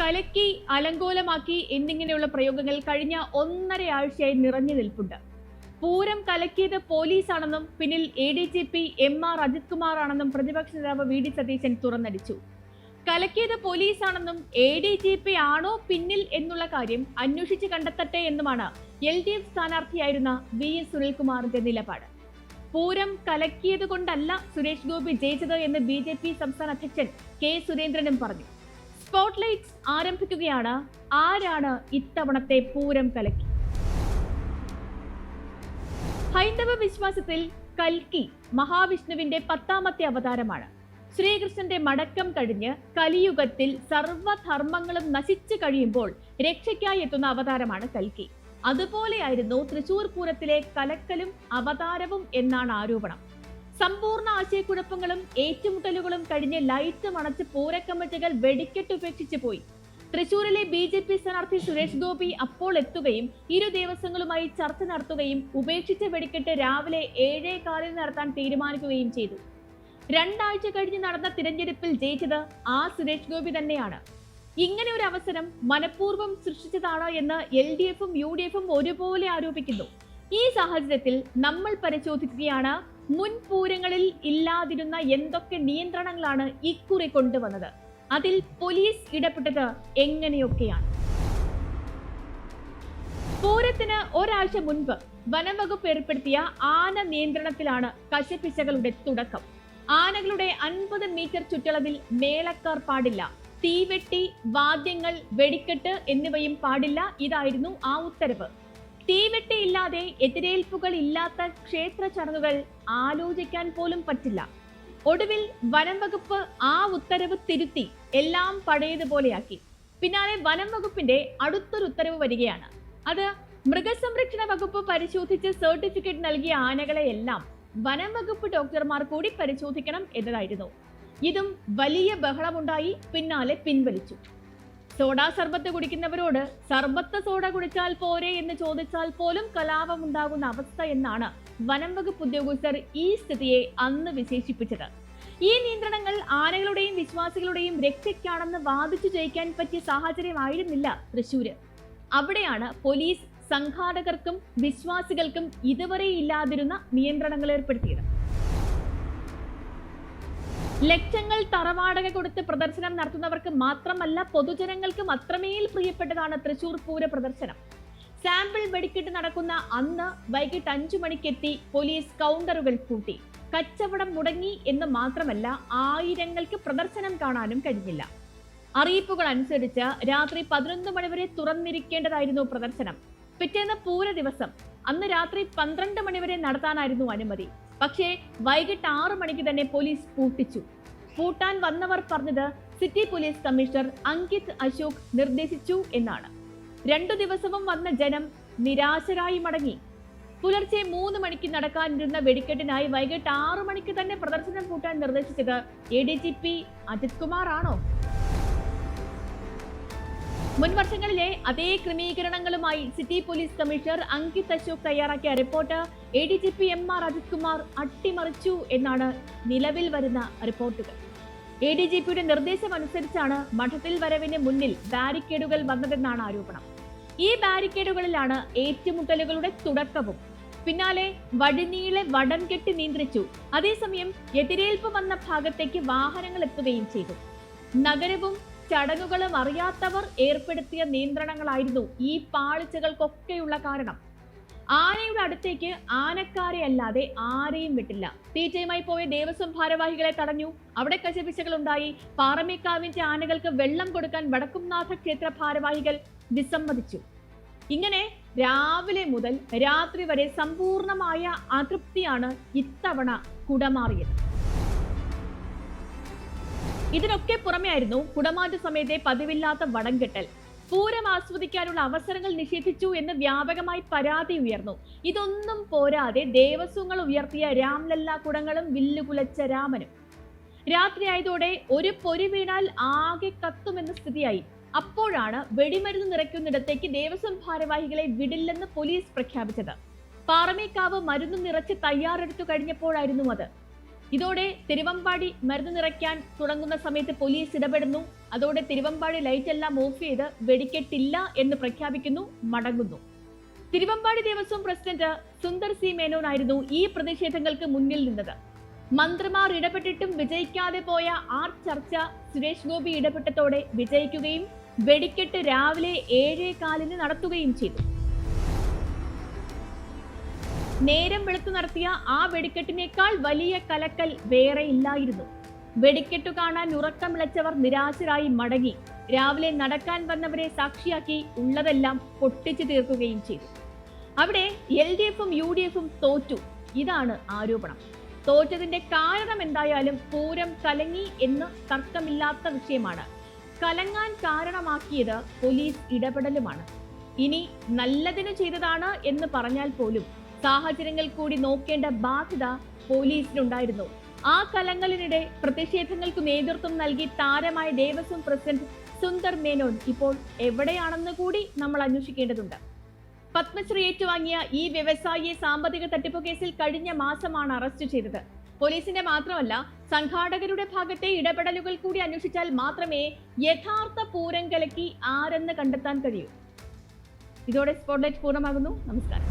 കലക്കി, അലങ്കോലമാക്കി എന്നിങ്ങനെയുള്ള പ്രയോഗങ്ങൾ കഴിഞ്ഞ 1.5 ആഴ്ചയായി നിറഞ്ഞു നിൽപ്പുണ്ട്. പൂരം കലക്കിയത് പോലീസാണെന്നും പിന്നിൽ ADGP MR അജിത് കുമാർ ആണെന്നും പ്രതിപക്ഷ നേതാവ് VD സതീശൻ തുറന്നടിച്ചു. കലക്കിയത് പോലീസാണെന്നും ADGP ആണോ പിന്നിൽ എന്നുള്ള കാര്യം അന്വേഷിച്ച് കണ്ടെത്തട്ടെ എന്നുമാണ് LDF സ്ഥാനാർത്ഥിയായിരുന്ന VS സുനിൽകുമാറിന്റെ നിലപാട്. പൂരം കലക്കിയത് കൊണ്ടല്ല സുരേഷ് ഗോപി ജയിച്ചത് എന്ന് BJP സംസ്ഥാന അധ്യക്ഷൻ K സുരേന്ദ്രനും പറഞ്ഞു. സ്പോട്ട്ലൈറ്റ്സ് ആരംഭിക്കുകയാണ്. ആരാണ് ഇത്തവണത്തെ പൂരം കലക്കി? ഹൈന്ദവ വിശ്വാസത്തിൽ കൽക്കി മഹാവിഷ്ണുവിന്റെ 10ാമത്തെ അവതാരമാണ്. ശ്രീകൃഷ്ണന്റെ മടക്കം കഴിഞ്ഞ് കലിയുഗത്തിൽ സർവ്വധർമ്മങ്ങളും നശിച്ചു കഴിയുമ്പോൾ രക്ഷയ്ക്കായി എത്തുന്ന അവതാരമാണ് കൽക്കി. അതുപോലെയായിരുന്നു തൃശൂർ പൂരത്തിലെ കലക്കലും അവതാരവും എന്നാണ് ആരോപണം. സമ്പൂർണ്ണ ആശയക്കുഴപ്പങ്ങളും ഏറ്റുമുട്ടലുകളും കഴിഞ്ഞ് ലൈറ്റ് മണച്ച് പൂരക്കമ്മിറ്റികൾ വെടിക്കെട്ടുപേക്ഷിച്ചു പോയി. തൃശൂരിലെ BJP സ്ഥാനാർത്ഥി സുരേഷ് ഗോപി അപ്പോൾ എത്തുകയും ഇരു ദേവസ്വങ്ങളുമായി ചർച്ച നടത്തുകയും ഉപേക്ഷിച്ച വെടിക്കെട്ട് രാവിലെ 7:15 നടത്താൻ തീരുമാനിക്കുകയും ചെയ്തു. 2 ആഴ്ച കഴിഞ്ഞ് നടന്ന തിരഞ്ഞെടുപ്പിൽ ജയിച്ചത് ആ സുരേഷ് ഗോപി തന്നെയാണ്. ഇങ്ങനെ ഒരു അവസരം മനഃപൂർവ്വം സൃഷ്ടിച്ചതാണ് എന്ന് LDFും UDFും ഒരുപോലെ ആരോപിക്കുന്നു. ഈ സാഹചര്യത്തിൽ നമ്മൾ പരിശോധിക്കുകയാണ് മുൻ പൂരങ്ങളിൽ ഇല്ലാതിരുന്ന എന്തൊക്കെ നിയന്ത്രണങ്ങളാണ് ഇക്കുറി കൊണ്ടുവന്നത്, അതിൽ പോലീസ് ഇടപെട്ടത് എങ്ങനെയൊക്കെയാണ്. പൂരത്തിന് ഒരാഴ്ച മുൻപ് വനംവകുപ്പ് ഏർപ്പെടുത്തിയ ആന നിയന്ത്രണത്തിലാണ് കശപിശകളുടെ തുടക്കം. ആനകളുടെ 50 മീറ്റർ ചുറ്റളവിൽ മേളക്കാർ പാടില്ല, തീവെട്ടി, വാദ്യങ്ങൾ, വെടിക്കെട്ട് എന്നിവയും പാടില്ല. ഇതായിരുന്നു ആ ഉത്തരവ്. തീവെട്ടി ഇല്ലാതെ, എതിരേൽപ്പുകൾ ഇല്ലാത്ത ക്ഷേത്ര ചടങ്ങുകൾ ആലോചിക്കാൻ പോലും പറ്റില്ല. ഒടുവിൽ വനം വകുപ്പ് ആ ഉത്തരവ് തിരുത്തി എല്ലാം പഴയതുപോലെയാക്കി. പിന്നാലെ വനം വകുപ്പിന്റെ അടുത്തൊരു ഉത്തരവ് വരികയാണ്. അത് മൃഗസംരക്ഷണ വകുപ്പ് പരിശോധിച്ച് സർട്ടിഫിക്കറ്റ് നൽകിയ ആനകളെയെല്ലാം വനം വകുപ്പ് ഡോക്ടർമാർ കൂടി പരിശോധിക്കണം എന്നതായിരുന്നു. ഇതും വലിയ ബഹളമുണ്ടായി. പിന്നാലെ പിൻവലിച്ചു. സോഡാ സർബത്ത് കുടിക്കുന്നവരോട് സർബത്ത് സോഡ കുടിച്ചാൽ പോരെ എന്ന് ചോദിച്ചാൽ പോലും കലാപമുണ്ടാകുന്ന അവസ്ഥ എന്നാണ് വനം വകുപ്പ് ഉദ്യോഗസ്ഥർ ഈ സ്ഥിതിയെ അന്ന് വിശേഷിപ്പിച്ചത്. ഈ നിയന്ത്രണങ്ങൾ ആനകളുടെയും വിശ്വാസികളുടെയും രക്ഷയ്ക്കാണെന്ന് വാദിച്ചു ജയിക്കാൻ പറ്റിയ സാഹചര്യമായിരുന്നില്ല തൃശ്ശൂര്. അവിടെയാണ് പോലീസ് സംഘാടകർക്കും വിശ്വാസികൾക്കും ഇതുവരെ ഇല്ലാതിരുന്ന നിയന്ത്രണങ്ങൾ ഏർപ്പെടുത്തിയത്. ലക്ഷങ്ങൾ തറവാടക കൊടുത്ത് പ്രദർശനം നടത്തുന്നവർക്ക് മാത്രമല്ല, പൊതുജനങ്ങൾക്കും അത്രമേൽ പ്രിയപ്പെട്ടതാണ് തൃശൂർ പൂര പ്രദർശനം. സാമ്പിൾ വെടിക്കെട്ട് നടക്കുന്ന അന്ന് വൈകിട്ട് 5 മണിക്കെത്തി പോലീസ് കൗണ്ടറുകൾ പൂട്ടി. കച്ചവടം മുടങ്ങി എന്ന് മാത്രമല്ല, ആയിരങ്ങൾക്ക് പ്രദർശനം കാണാനും കഴിഞ്ഞില്ല. അറിയിപ്പുകൾ അനുസരിച്ച് രാത്രി 11 മണിവരെ തുറന്നിരിക്കേണ്ടതായിരുന്നു പ്രദർശനം. പിറ്റേന്ന് പൂര ദിവസം അന്ന് രാത്രി 12 മണിവരെ നടത്താനായിരുന്നു അനുമതി. പക്ഷേ വൈകിട്ട് 6 മണിക്ക് തന്നെ പോലീസ് പൂട്ടിച്ചു. പൂട്ടാൻ വന്നവർ പറഞ്ഞത് city police commissioner Ankit Ashok നിർദ്ദേശിച്ചു എന്നാണ്. 2 ദിവസവും വന്ന ജനം നിരാശരായി മടങ്ങി. പുലർച്ചെ 3 മണിക്ക് നടക്കാനിരുന്ന വെടിക്കെട്ടിനായി വൈകിട്ട് 6 മണിക്ക് തന്നെ പ്രദർശനം പൂട്ടാൻ നിർദ്ദേശിച്ചത് ADGP അജിത് കുമാർ ആണോ? മുൻ വർഷങ്ങളിലെ അതേ ക്രമീകരണങ്ങളുമായി city police commissioner Ankit Ashok തയ്യാറാക്കിയ report ADGP MR Ajith Kumar അട്ടിമറിച്ചു എന്നാണ് നിലവിൽ വരുന്ന റിപ്പോർട്ടുകൾ. ADGPയുടെ നിർദ്ദേശമനുസരിച്ചാണ് മഠത്തിൽ വരവിന് മുന്നിൽ ബാരിക്കേഡുകൾ വന്നതെന്നാണ് ആരോപണം. ഈ ബാരിക്കേഡുകളിലാണ് ഏറ്റുമുട്ടലുകളുടെ തുടക്കവും. പിന്നാലെ വഴിനീളെ വടം കെട്ടി നിയന്ത്രിച്ചു. അതേസമയം എതിരേൽപ്പ് വന്ന ഭാഗത്തേക്ക് വാഹനങ്ങൾ എത്തുകയും ചെയ്തു. നഗരവും ചടങ്ങുകളും അറിയാത്തവർ ഏർപ്പെടുത്തിയ നിയന്ത്രണങ്ങളായിരുന്നു ഈ പാളിച്ചകൾക്കൊക്കെയുള്ള കാരണം. ആനയുടെ അടുത്തേക്ക് ആനക്കാരെ അല്ലാതെ ആരെയും വിട്ടില്ല. തീറ്റയുമായി പോയ ദേവസ്വം ഭാരവാഹികളെ തടഞ്ഞു. അവിടെ കശപിശകളുണ്ടായി. പാറമേക്കാവിന്റെ ആനകൾക്ക് വെള്ളം കൊടുക്കാൻ വടക്കുംനാഥ ക്ഷേത്ര ഭാരവാഹികൾ വിസമ്മതിച്ചു. ഇങ്ങനെ രാവിലെ മുതൽ രാത്രി വരെ സമ്പൂർണമായ അതൃപ്തിയാണ് ഇത്തവണ കുടമാറിയത്. ഇതിനൊക്കെ പുറമെയായിരുന്നു കുടമാറ്റ സമയത്തെ പതിവില്ലാത്ത വടംകെട്ടൽ. പൂരം ആസ്വദിക്കാനുള്ള അവസരങ്ങൾ നിഷേധിച്ചു എന്ന് വ്യാപകമായി പരാതി ഉയർന്നു. ഇതൊന്നും പോരാതെ ദേവസ്വങ്ങൾ ഉയർത്തിയ രാംലല്ല കുടങ്ങളും വില്ലുകുലച്ച രാമനും. രാത്രിയായതോടെ ഒരു പൊരി വീണാൽ ആകെ കത്തുമെന്ന സ്ഥിതിയായി. അപ്പോഴാണ് വെടിമരുന്ന് നിറയ്ക്കുന്നിടത്തേക്ക് ദേവസ്വം ഭാരവാഹികളെ വിടില്ലെന്ന് പോലീസ് പ്രഖ്യാപിച്ചത്. പാറമേക്കാവ് മരുന്ന് നിറച്ച് തയ്യാറെടുത്തു കഴിഞ്ഞപ്പോഴായിരുന്നു അത്. ഇതോടെ തിരുവമ്പാടി മരുന്ന് നിറയ്ക്കാൻ തുടങ്ങുന്ന സമയത്ത് പോലീസ് ഇടപെടുന്നു. അതോടെ തിരുവമ്പാടി ലൈറ്റ് എല്ലാം ഓഫ് ചെയ്ത് വെടിക്കെട്ടില്ല എന്ന് പ്രഖ്യാപിക്കുന്നു, മടങ്ങുന്നു. തിരുവമ്പാടി ദേവസ്വം പ്രസിഡന്റ് സുന്ദർ സി മേനോൻ ആയിരുന്നു ഈ പ്രതിഷേധങ്ങൾക്ക് മുന്നിൽ നിന്നത്. മന്ത്രിമാർ ഇടപെട്ടിട്ടും വിജയിക്കാതെ പോയ ചർച്ച സുരേഷ് ഗോപി ഇടപെട്ടതോടെ വിജയിക്കുകയും വെടിക്കെട്ട് രാവിലെ 7:15 നടത്തുകയും ചെയ്തു. നേരം വെളുത്തു നടത്തിയ ആ വെടിക്കെട്ടിനേക്കാൾ വലിയ കലക്കൽ വേറെ ഇല്ലായിരുന്നു. വെടിക്കെട്ടു കാണാൻ ഉറക്കമിളച്ചവർ നിരാശരായി മടങ്ങി. രാവിലെ നടക്കാൻ വന്നവരെ സാക്ഷിയാക്കി ഉള്ളതെല്ലാം പൊട്ടിച്ചു തീർക്കുകയും ചെയ്തു. അവിടെ LDFും UDFും തോറ്റു. ഇതാണ് ആരോപണം. തോറ്റതിന്റെ കാരണം എന്തായാലും പൂരം കലങ്ങി എന്ന് തർക്കമില്ലാത്ത വിഷയമാണ്. കലങ്ങാൻ കാരണമാക്കിയത് പോലീസ് ഇടപെടലുമാണ്. ഇനി നല്ലതിനു ചെയ്തതാണ് എന്ന് പറഞ്ഞാൽ പോലും സാഹചര്യങ്ങൾ കൂടി നോക്കേണ്ട ബാധ്യത പോലീസിനുണ്ടായിരുന്നു. ആ കലങ്ങലിനിടെ പ്രതിഷേധങ്ങൾക്ക് നേതൃത്വം നൽകി താരമായ ദേവസ്വം പ്രസിഡന്റ് സുന്ദർ മേനോൻ ഇപ്പോൾ എവിടെയാണെന്ന് കൂടി നമ്മൾ അന്വേഷിക്കേണ്ടതുണ്ട്. പത്മശ്രീ ഏറ്റുവാങ്ങിയ ഈ വ്യവസായിയെ സാമ്പത്തിക തട്ടിപ്പ് കേസിൽ കഴിഞ്ഞ മാസമാണ് അറസ്റ്റ് ചെയ്തത്. പോലീസിന്റെ മാത്രമല്ല, സംഘാടകരുടെ ഭാഗത്തെ ഇടപെടലുകൾ കൂടി അന്വേഷിച്ചാൽ മാത്രമേ യഥാർത്ഥ പൂരം കലക്കി ആരെന്ന് കണ്ടെത്താൻ കഴിയൂ. ഇതോടെ സ്പോട്ട്ലൈറ്റ് പൂർണ്ണമാകുന്നു. നമസ്കാരം.